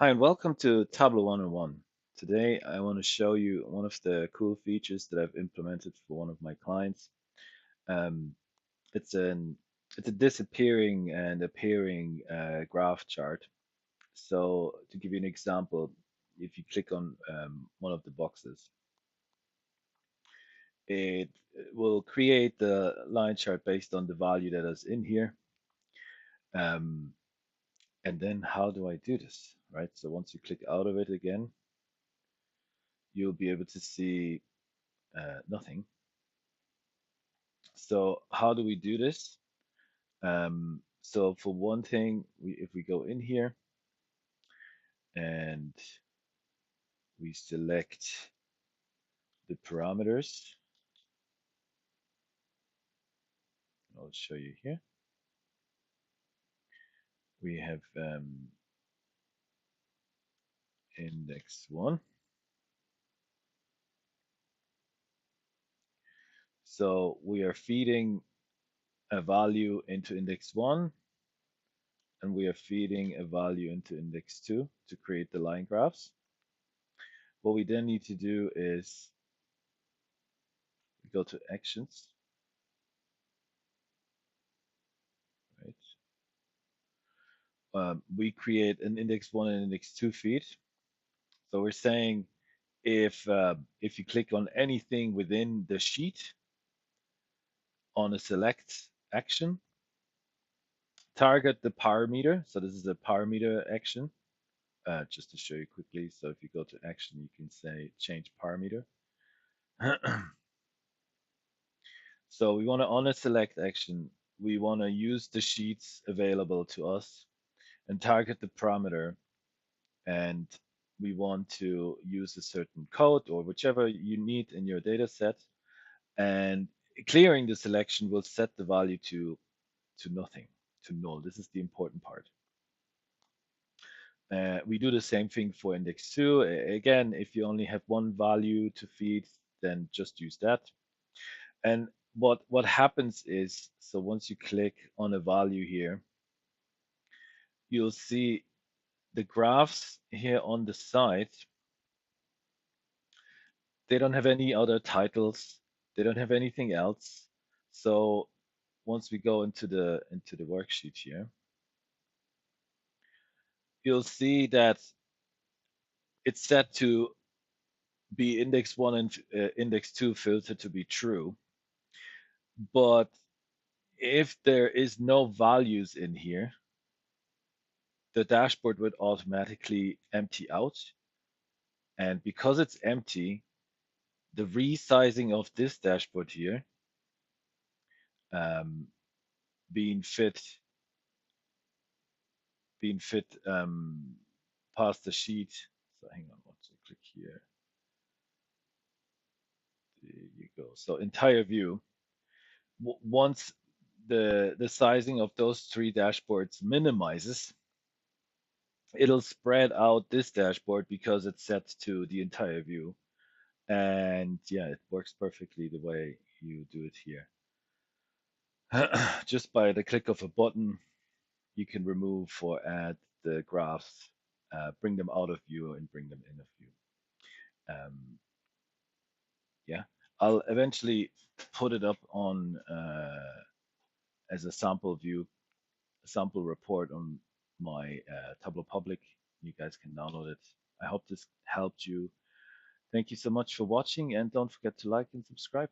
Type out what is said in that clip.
Hi, and welcome to Tableau 101. Today, I want to show you one of the cool features that I've implemented for one of my clients. Um, it's an it's a disappearing and appearing graph chart. So, to give you an example, if you click on one of the boxes, it will create the line chart based on the value that is in here. Um, and then, how do I do this? Right. So once you click out of it again, you'll be able to see nothing. So how do we do this? So for one thing, if we go in here and we select the parameters, I'll show you here. We have index one. So we are feeding a value into index one, and we are feeding a value into index two to create the line graphs. What we then need to do is we go to actions, right? We create an index one and index two feed. So we're saying if you click on anything within the sheet on a select action, target the parameter. So this is a parameter action. Just to show you quickly. So if you go to action, you can say change parameter. So we want to on a select action, we want to use the sheets available to us and target the parameter, and we want to use a certain code or whichever you need in your data set, and clearing the selection will set the value to nothing, to null. This is the important part. We do the same thing for index 2. Again, if you only have one value to feed, then just use that. And what happens is, so once you click on a value here, you'll see the graphs here on the side. They don't have any other titles. They don't have anything else. So once we go into the worksheet here, you'll see that it's set to be index one and index two filtered to be true. But if there is no values in here, the dashboard would automatically empty out. And because it's empty, the resizing of this dashboard here um, being fit past the sheet. So hang on, once I click here, there you go. So entire view. Once the sizing of those three dashboards minimizes, it'll spread out this dashboard because it's set to the entire view. And yeah, it works perfectly the way you do it here. Just by the click of a button, you can remove or add the graphs, bring them out of view and bring them in of view. Um, yeah, I'll eventually put it up on as a sample view, a sample report on my Tableau Public. You guys can download it. I hope this helped you. Thank you so much for watching, and don't forget to like and subscribe.